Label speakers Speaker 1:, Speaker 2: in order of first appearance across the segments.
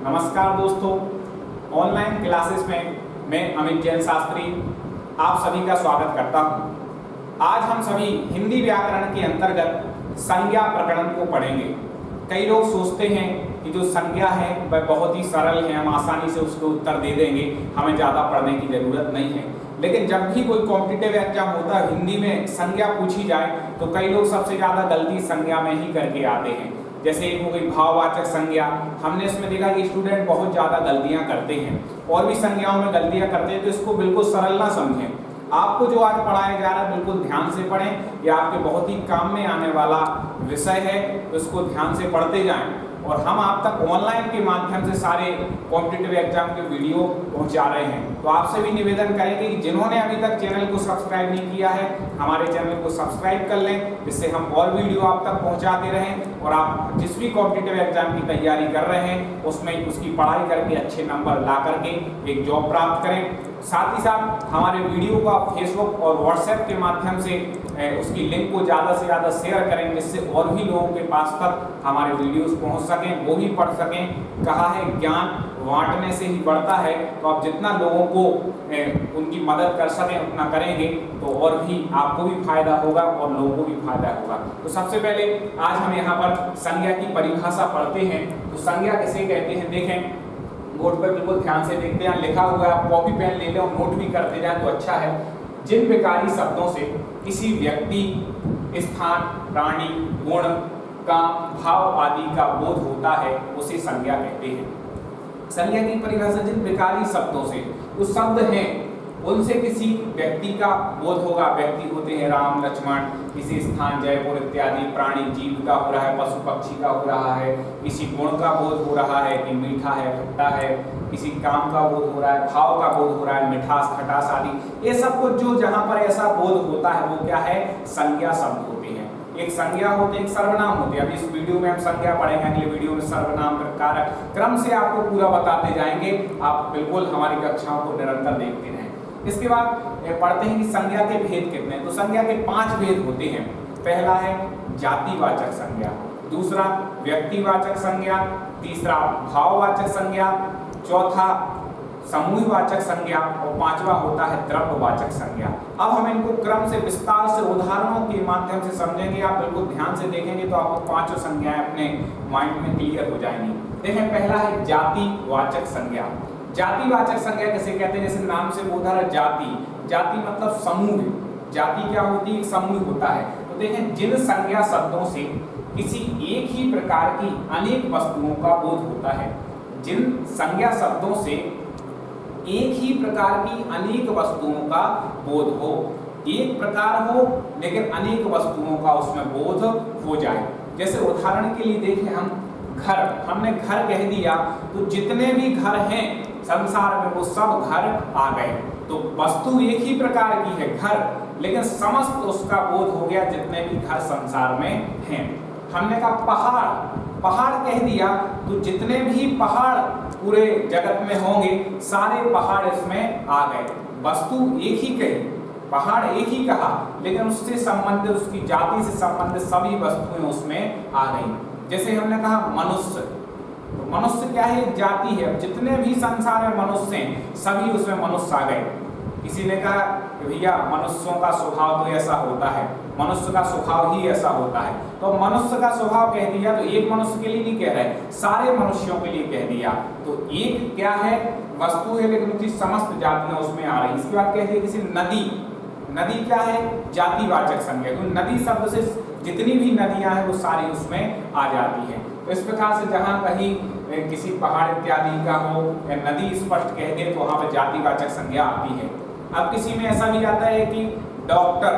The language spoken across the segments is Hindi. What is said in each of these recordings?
Speaker 1: नमस्कार दोस्तों, ऑनलाइन क्लासेस में मैं अमित जैन शास्त्री आप सभी का स्वागत करता हूं। आज हम सभी हिंदी व्याकरण के अंतर्गत संज्ञा प्रकरण को पढ़ेंगे। कई लोग सोचते हैं कि जो संज्ञा है वह बहुत ही सरल है, हम आसानी से उसको उत्तर दे देंगे, हमें ज़्यादा पढ़ने की ज़रूरत नहीं है। लेकिन जब भी कोई कॉम्पिटिटिव एग्जाम होता है, हिंदी में संज्ञा पूछी जाए तो कई लोग सबसे ज़्यादा गलती संज्ञा में ही करके आते हैं। जैसे एक हो गई भाववाचक संज्ञा, हमने इसमें देखा कि स्टूडेंट बहुत ज़्यादा गलतियां करते हैं और भी संज्ञाओं में गलतियां करते हैं, तो इसको बिल्कुल सरल ना समझें। आपको जो आज पढ़ाया जा रहा है बिल्कुल ध्यान से पढ़ें, यह आपके बहुत ही काम में आने वाला विषय है, तो इसको ध्यान से पढ़ते जाएं। और हम आप तक ऑनलाइन के माध्यम से सारे कॉम्पिटिटिव एग्जाम के वीडियो पहुंचा रहे हैं, तो आपसे भी निवेदन करेंगे कि जिन्होंने अभी तक चैनल को सब्सक्राइब नहीं किया है, हमारे चैनल को सब्सक्राइब कर लें, जिससे हम और वीडियो आप तक पहुंचाते रहें और आप जिस भी कॉम्पिटिटिव एग्जाम की तैयारी कर रहे हैं उसमें उसकी पढ़ाई करके अच्छे नंबर ला करके एक जॉब प्राप्त करें। साथ ही साथ हमारे वीडियो को आप फेसबुक और व्हाट्सएप के माध्यम से उसकी लिंक को ज़्यादा से ज़्यादा शेयर करें, जिससे और भी लोगों के पास तक हमारे वीडियोस पहुंच सकें, वो भी पढ़ सकें। कहा है ज्ञान बांटने से ही बढ़ता है, तो आप जितना लोगों को उनकी मदद कर सकें उतना करेंगे तो और भी आपको भी फायदा होगा और लोगों को भी फायदा होगा। तो सबसे पहले आज हम यहाँ पर संज्ञा की परिभाषा पढ़ते हैं। तो संज्ञा किसे कहते हैं, देखें बोर्ड पर बिल्कुल ध्यान से देखते हैं, लिखा हुआ है, आप कॉपी पेन ले लें और नोट भी करते जाएं तो अच्छा है। जिन विकारी शब्दों से किसी व्यक्ति, स्थान, प्राणी, गुण, काम, भाव आदि का बोध होता है उसे संज्ञा कहते हैं। संज्ञा की परिभाषा, जिन विकारी शब्दों से, उस शब्द हैं उनसे किसी व्यक्ति का बोध होगा। व्यक्ति होते हैं राम, लक्ष्मण, किसी स्थान जयपुर इत्यादि, प्राणी जीव का हो रहा है, पशु पक्षी का हो रहा है, किसी गुण का बोध हो रहा है कि मीठा है, खट्टा है, किसी काम का बोध हो रहा है, भाव का बोध हो रहा है, मिठास, खटास आदि। ये सब कुछ जो जहाँ पर ऐसा बोध होता है वो क्या है, संज्ञा शब्द होते हैं। एक संज्ञा होते, एक सर्वनाम होते हैं। अभी इस वीडियो में हम संज्ञा पढ़ेंगे, अगले वीडियो में सर्वनाम, कारक, क्रम से आपको पूरा बताते जाएंगे। आप बिल्कुल हमारी कक्षाओं को निरंतर देखते रहें। इसके बाद पढ़ते हैं कि संज्ञा के भेद कितने हैं। तो संज्ञा के 5 भेद होते हैं। पहला है जातिवाचक संज्ञा, दूसरा व्यक्तिवाचक संज्ञा, तीसरा भाववाचक संज्ञा, चौथा समूहवाचक संज्ञा और पांचवा होता है द्रव्यवाचक संज्ञा। अब हम इनको क्रम से विस्तार से उदाहरणों के माध्यम से समझेंगे। आप बिल्कुल ध्यान से देखेंगे तो आपको पांचों संज्ञाएं अपने माइंड में क्लियर हो जाएंगी। देखें, पहला है जातिवाचक संज्ञा। जातिवाचक संज्ञा किसे कहते हैं, जैसे नाम से बोधा रहा जाति, जाति मतलब समूह। जाति क्या होती है, एक समूह होता है। तो देखें, जिन संज्ञा शब्दों से किसी एक ही प्रकार की अनेक वस्तुओं का बोध होता है, जिन संज्ञा शब्दों से एक ही प्रकार की अनेक वस्तुओं का बोध हो, एक प्रकार हो लेकिन अनेक वस्तुओं का उसमें बोध हो जाए। जैसे उदाहरण के लिए देखें, हम घर, हमने घर कह दिया तो जितने भी घर हैं संसार में वो सब घर आ गए। तो वस्तु एक ही प्रकार की है घर, लेकिन समस्त उसका बोध हो गया जितने भी घर संसार में हैं। हमने कहा पहाड़, पहाड़ कह दिया तो जितने भी पहाड़ पूरे जगत में होंगे सारे पहाड़ इसमें आ गए। वस्तु एक ही कही, पहाड़ एक ही कहा, लेकिन उससे संबंधित, उसकी जाति से संबंधित सभी वस्तुएं उसमें आ गई। जैसे हमने कहा मनुष्य, तो मनुष्य क्या है, एक जाति है। जितने भी संसार में मनुष्य हैं सभी उसमें मनुष्य आ गए। किसी ने कहा कि भैया मनुष्यों का स्वभाव तो ऐसा होता है, मनुष्य का स्वभाव ही ऐसा होता है, तो मनुष्य का स्वभाव कह दिया तो एक मनुष्य के लिए नहीं कह रहे, सारे मनुष्यों के लिए कह दिया। तो एक क्या है, वस्तु है लेकिन उसकी समस्त जातियां उसमें आ रही। इसके बाद कह दिया किसी नदी, नदी क्या है, जातिवाचक संज्ञा। तो नदी शब्द से जितनी भी नदियां हैं वो सारी उसमें आ जाती हैं। तो इस प्रकार से जहाँ कहीं किसी पहाड़ इत्यादि का हो या नदी स्पष्ट कह दे तो वहाँ पर जातिवाचक संज्ञा आती है। अब किसी में ऐसा भी आता है कि डॉक्टर,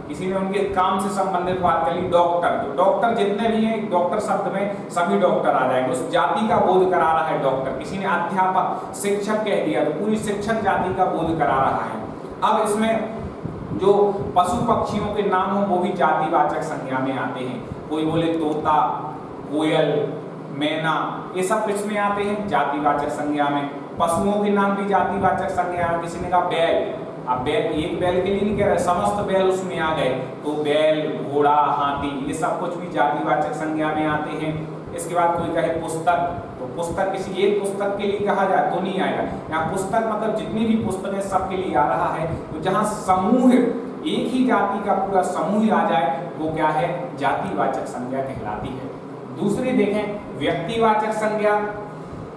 Speaker 1: किसी ने उनके काम से संबंधित बात कर ली, डॉक्टर, तो डॉक्टर जितने भी हैं डॉक्टर शब्द में सभी डॉक्टर आ जाएंगे, उस जाति का बोध करा रहा है डॉक्टर। किसी ने अध्यापक, शिक्षक कह दिया तो पूरी शिक्षक जाति का बोध करा रहा है। अब इसमें जो पशु पक्षियों के नाम हो वो भी जातिवाचक संज्ञा में आते हैं। कोई बोले तोता, कोयल, मैना, ये सब किसमें आते हैं, जातिवाचक संज्ञा में। पशुओं के नाम भी जातिवाचक संज्ञा में। किसी ने कहा बैल, अब बैल एक बैल के लिए नहीं कह रहे, समस्त बैल उसमें आ गए, तो बैल, घोड़ा, हाथी, ये सब कुछ भी जातिवाचक संज्ञा में आते हैं। इसके बाद कोई कहे पुस्तक, तो पुस्तक किसी एक पुस्तक के लिए कहा जाए तो नहीं आएगा। यहाँ पुस्तक मतलब जितनी भी पुस्तकें सबके लिए आ रहा है। तो जहाँ समूह, एक ही जाति का पूरा समूह आ जाए वो क्या है, जातिवाचक संज्ञा कहलाती है। दूसरी देखें व्यक्तिवाचक संज्ञा।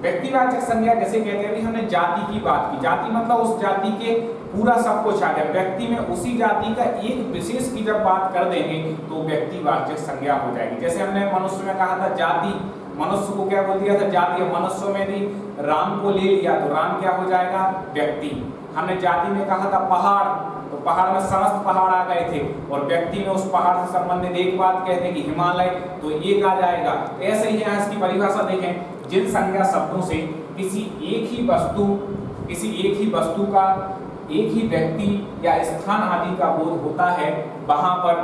Speaker 1: व्यक्तिवाचक संज्ञा जैसे कहते हैं, अभी हमने जाति की बात की, जाति मतलब उस जाति के पूरा सब कुछ आ गया। व्यक्ति में उसी जाति का एक विशेष की जब बात कर देंगे तो व्यक्तिवाचक संज्ञा हो जाएगी। जैसे हमने मनुष्य में कहा था जाति, मनुष्य को क्या बोल दिया था, जाति। मनुष्य में भी राम को ले लिया तो राम क्या हो जाएगा, व्यक्ति। हमने जाति में कहा था पहाड़, तो पहाड़ में समस्त पहाड़ आ गए थे, और व्यक्ति में उस पहाड़ से संबंधित एक बात कहते हैं कि हिमालय, तो एक आ जाएगा। ऐसे ही यहाँ इसकी परिभाषा देखें, जिन संज्ञा शब्दों से किसी एक ही वस्तु का, एक ही व्यक्ति या स्थान आदि का बोध होता है, वहां पर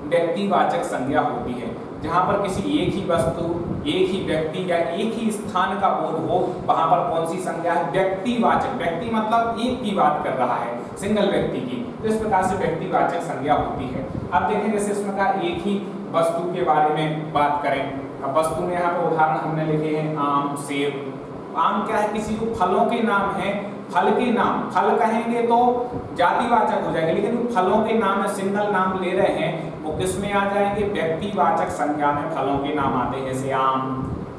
Speaker 1: व्यक्तिवाचक संज्ञा होती है। जहां पर किसी एक ही वस्तु, एक ही व्यक्ति या एक ही स्थान का बोध हो, वहां पर कौन सी संज्ञा है, व्यक्तिवाचक। व्यक्ति मतलब एक की बात कर रहा है, सिंगल व्यक्ति की, तो इस प्रकार से व्यक्तिवाचक संज्ञा होती है। अब देखें जैसे इसमें कहा एक ही वस्तु के बारे में बात करें। अब वस्तु में यहाँ पर उदाहरण हमने लिखे हैं आम, सेब। आम क्या है, किसी को फलों के नाम है, फल के नाम, फल कहेंगे तो जातिवाचक हो जाएगा, लेकिन फलों के नाम है, सिंगल नाम ले रहे हैं, वो किस में आ जाएंगे, व्यक्तिवाचक संज्ञा में फलों के नाम आते हैं, जैसे आम,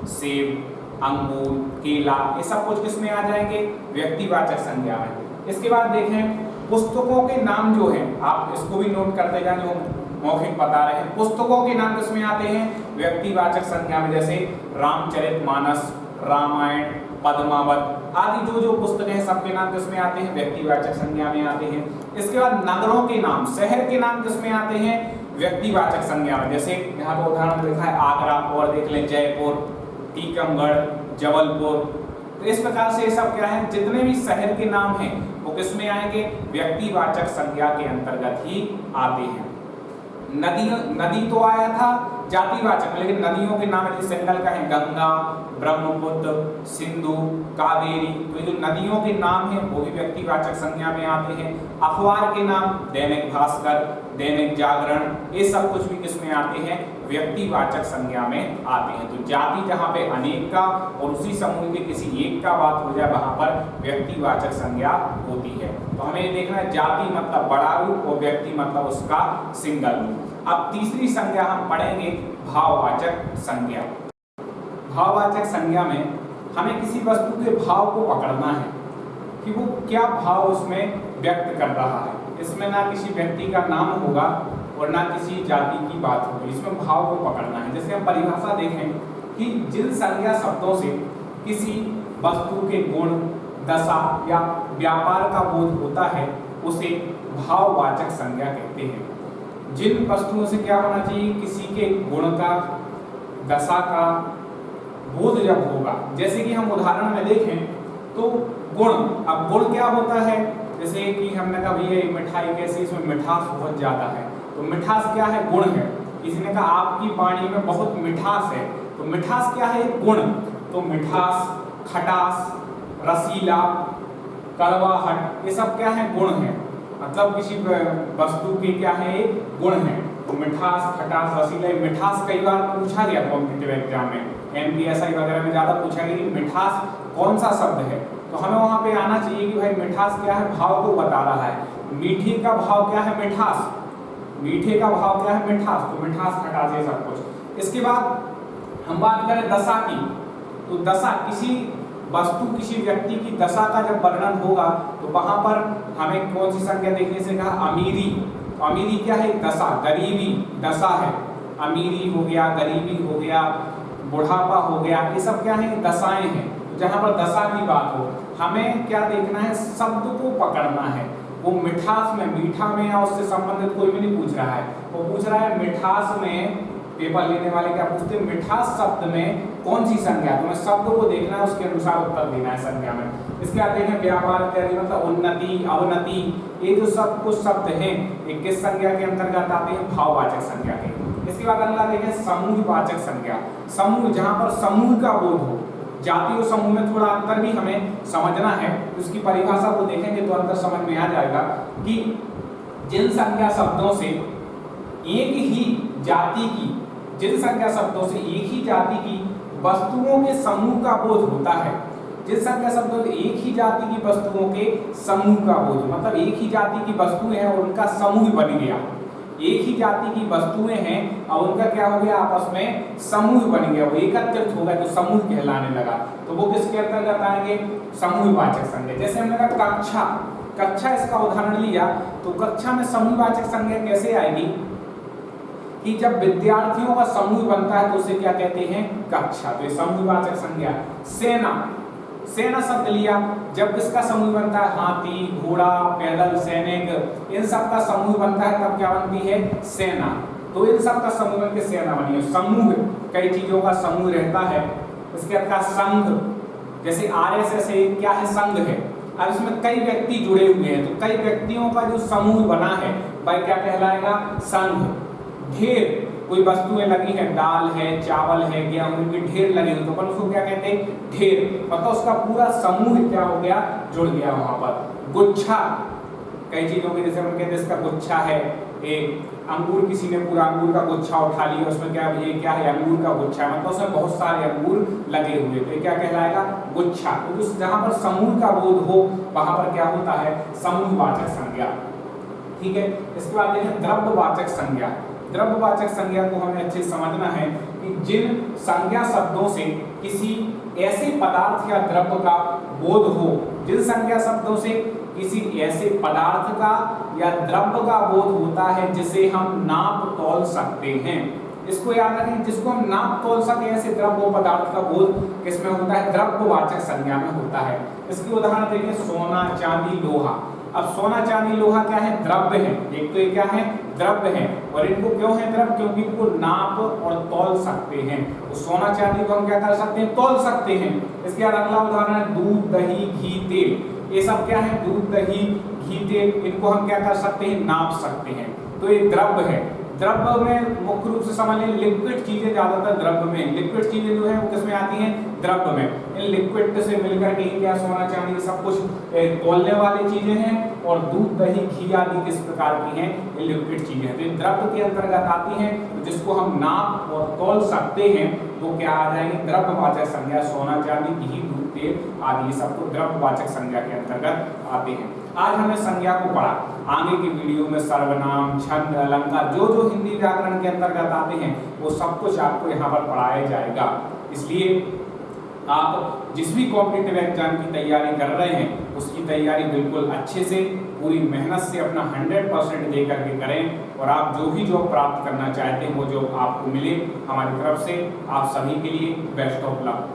Speaker 1: सेब, अंगूर, केला, ये सब कुछ किस में आ जाएंगे, व्यक्तिवाचक संज्ञा में। इसके बाद देखें पुस्तकों के नाम जो है, आप इसको भी नोट करते जाएं, जो मौखिक बता रहे हैं, पुस्तकों के नाम किस में आते हैं, व्यक्तिवाचक संज्ञा में। जैसे रामचरितमानस, रामायण, पद्मावत आदि जो पुस्तकें हैं सबके नाम किसमें आते हैं, व्यक्तिवाचक संज्ञा में आते हैं। इसके बाद नगरों के नाम, शहर के नाम किसमें आते हैं, व्यक्तिवाचक संज्ञा में। जैसे यहाँ पर उदाहरण लिखा है आगरा, और देख लें जयपुर, टीकमगढ़, जबलपुर। तो इस प्रकार से ये सब क्या है, जितने भी शहर के नाम हैं वो किसमें आएंगे, व्यक्तिवाचक संज्ञा के अंतर्गत ही आते हैं। नदी तो आया था जातिवाचक, लेकिन नदियों के नाम यदि सिंगल का है, गंगा, ब्रह्मपुत्र, सिंधु, कावेरी, तो ये जो नदियों के नाम हैं वो भी व्यक्तिवाचक संज्ञा में आते हैं। अखबार के नाम दैनिक भास्कर, दैनिक जागरण, ये सब कुछ भी किसमें आते हैं, व्यक्तिवाचक संज्ञा में आते हैं। तो जाति जहाँ पे अनेक का और उसी समूह के किसी एक का बात हो जाए, वहां पर व्यक्तिवाचक संज्ञा होती है। तो हमें ये देखना है जाति मतलब बड़ा रूप और व्यक्ति मतलब उसका सिंगल रूप। अब तीसरी संज्ञा हम पढ़ेंगे भाववाचक संज्ञा। भाववाचक संज्ञा में हमें किसी वस्तु के भाव को पकड़ना है कि वो क्या भाव उसमें व्यक्त कर रहा है। इसमें ना किसी व्यक्ति का नाम होगा और ना किसी जाति की बात होगी, इसमें भाव को पकड़ना है। जैसे हम परिभाषा देखें कि जिन संज्ञा शब्दों से किसी वस्तु के गुण, दशा या व्यापार का बोध होता है उसे भाववाचक संज्ञा कहते हैं। जिन वस्तुओं से क्या होना चाहिए, किसी के गुण का, दशा का बोध जब होगा। जैसे कि हम उदाहरण में देखें तो गुण, अब गुण क्या होता है, जैसे कि हमने कहा भैया मिठाई कैसी, इसमें मिठास बहुत ज़्यादा है, तो मिठास क्या है, गुण है। किसी ने कहा आपकी वाणी में बहुत मिठास है, तो मिठास क्या है, गुण। तो मिठास, खटास, रसीला, कड़वाहट, ये सब क्या है, गुण है। मतलब किसी वस्तु के क्या है, गुण है। तो मिठास, खटास, रसीला। मिठास कई बार पूछा गया था कॉम्पिटिटिव एग्जाम में, MPSI वगैरह में ज़्यादा पूछा गया कि मिठास कौन सा शब्द है, तो हमें वहाँ पे आना चाहिए कि भाई मिठास क्या है, भाव को बता रहा है। मीठे का भाव क्या है, मिठास। मीठे का भाव क्या है, मिठास। तो मिठास, खटास, ये सब कुछ। इसके बाद हम बात करें दशा की, तो दशा किसी वस्तु, किसी व्यक्ति की दशा का जब वर्णन होगा तो वहां पर हमें कौन सी संज्ञा देखने से कहा, अमीरी। तो अमीरी क्या है, दशा, गरीबी दशा है। अमीरी हो गया, गरीबी हो गया, बुढ़ापा हो गया, ये सब क्या है, दशाएं हैं। तो जहां पर दशा की बात हो, हमें क्या देखना है, शब्द को पकड़ना है। वो मिठास में, मीठा में या उससे संबंधित कोई भी नहीं पूछ रहा है, वो पूछ रहा है मिठास में। पेपर लेने वाले क्या पूछते हैं, मिठास शब्द में कौन सी संज्ञा, तो हमें शब्द को देखना है, उसके अनुसार उत्तर देना है संज्ञा में। इसके बाद देखें व्यापार इत्यादि, मतलब उन्नति, अवनति, ये जो सब कुछ शब्द हैं ये किस संज्ञा के अंतर्गत आते हैं, भाववाचक संज्ञा के। इसके बाद अगला देखें समूहवाचक संज्ञा। समूह, जहाँ पर समूह का बोध हो। जाति और समूह में थोड़ा अंतर भी हमें समझना है, उसकी परिभाषा को देखेंगे तो अंतर समझ में आ जाएगा कि जिन संज्ञा शब्दों से एक ही जाति की जिन संज्ञा शब्दों से एक ही जाति की वस्तुओं के समूह का बोध होता है। जिन संज्ञा शब्दों से एक ही जाति की वस्तुओं के समूह का बोध, मतलब एक ही जाति की वस्तुएं हैं और उनका समूह बन गया। एक ही जाति की वस्तुएं हैं और उनका क्या हो गया, आपस में समूह बन गया, वो एकत्रित हो गया तो समूह कहलाने लगा। तो वो किसके अंतर्गत आएंगे, समूहवाचक संज्ञा। जैसे हमने कहा कक्षा, कक्षा इसका उदाहरण लिया तो कक्षा में समूहवाचक संज्ञा कैसे आएगी कि जब विद्यार्थियों का समूह बनता है तो उसे क्या कहते हैं, कक्षा। तो ये समूहवाचक संज्ञा। सेना, सेना शब्द लिया, जब किसका समूह बनता है, हाथी, घोड़ा, पैदल, सैनिक, इन सब का समूह बनता है तब क्या बनती है, सेना। तो इन सब का समूह बनकर सेना बनी है। समूह, कई चीजों का समूह रहता है। इसके बाद संघ, जैसे आरएसएस है, क्या है, संघ है। अब इसमें कई व्यक्ति जुड़े हुए हैं तो कई व्यक्तियों का जो समूह बना है वह क्या कहलाएगा, संघ। ढेर, कोई वस्तुएं लगी है, दाल है, चावल है, गेहूं की ढेर लगे हुए तो अपन उसको क्या कहते हैं, ढेर। मतलब उसका पूरा समूह क्या हो गया, जुड़ गया वहां पर। गुच्छा, कई चीजों के जैसे हम कहते हैं इसका गुच्छा है, एक अंगूर, किसी ने पूरा अंगूर का गुच्छा उठा लिया, उसमें क्या, ये क्या है, अंगूर का गुच्छा है, मतलब उसमें बहुत सारे अंगूर लगे हुए, तो ये क्या कहलाएगा, गुच्छा। तो जहां पर समूह का बोध हो वहां पर क्या होता है, समूहवाचक संज्ञा। ठीक है। इसके बाद देखें द्रव्यवाचक संज्ञा। द्रव्यवाचक संज्ञा को हमें अच्छे से समझना है कि जिन संज्ञा शब्दों से किसी ऐसे पदार्थ या द्रव्य का बोध हो, जिन संज्ञा शब्दों से किसी ऐसे पदार्थ का या द्रव्य का बोध होता है जिसे हम नाप तौल सकते हैं। इसको याद रखें, जिसको हम नाप तौल सके ऐसे द्रव्य पदार्थ का बोध किसमें होता है, द्रव्यवाचक संज्ञा में होता है। इसकी उदाहरण देखिए, सोना, चांदी, लोहा। अब सोना, चांदी, लोहा क्या है, द्रव्य है। एक तो ये क्या है, द्रव्य है, और इनको क्यों है द्रव्य, क्योंकि इनको नाप और तौल सकते हैं। तो सोना, चांदी को हम क्या कर सकते हैं, तौल सकते हैं। इसके बाद अगला उदाहरण है दूध, दही, घी, तेल। ये सब क्या है, दूध, दही, घी, तेल, इनको हम क्या कर सकते हैं, नाप सकते हैं। तो ये द्रव्य है। द्रव्य में मुख्य रूप से समझ लें लिक्विड चीजें, ज्यादातर द्रव्य में लिक्विड चीजें जो है वो किसमें आती हैं, द्रव्य में। इन लिक्विड से मिलकर के क्या सोना, चांदी सब कुछ तौलने वाली चीजें हैं, और दूध, दही, घी आदि किस प्रकार की हैं, ये लिक्विड चीजें हैं। तो ये द्रव्य के अंतर्गत आती हैं, तो जिसको हम नाप और तौल सकते हैं तो क्या आ जाएंगे, द्रव्यवाचक संज्ञा। सोना, चांदी, घी, दूध, तेल आदि ये सब तो द्रव्यवाचक संज्ञा के अंतर्गत आते हैं। आज हमने संज्ञा को पढ़ा। आगे की वीडियो में सर्वनाम, छंद, अलंकार, जो जो हिंदी व्याकरण के अंतर्गत आते हैं वो सब कुछ आपको यहाँ पर पढ़ाया जाएगा। इसलिए आप जिस भी कॉम्पिटिटिव एग्जाम की तैयारी कर रहे हैं उसकी तैयारी बिल्कुल अच्छे से, पूरी मेहनत से अपना 100% दे करके करें, और आप जो भी जॉब प्राप्त करना चाहते हैं वो जॉब आपको मिले। हमारी तरफ से आप सभी के लिए बेस्ट ऑफ लक।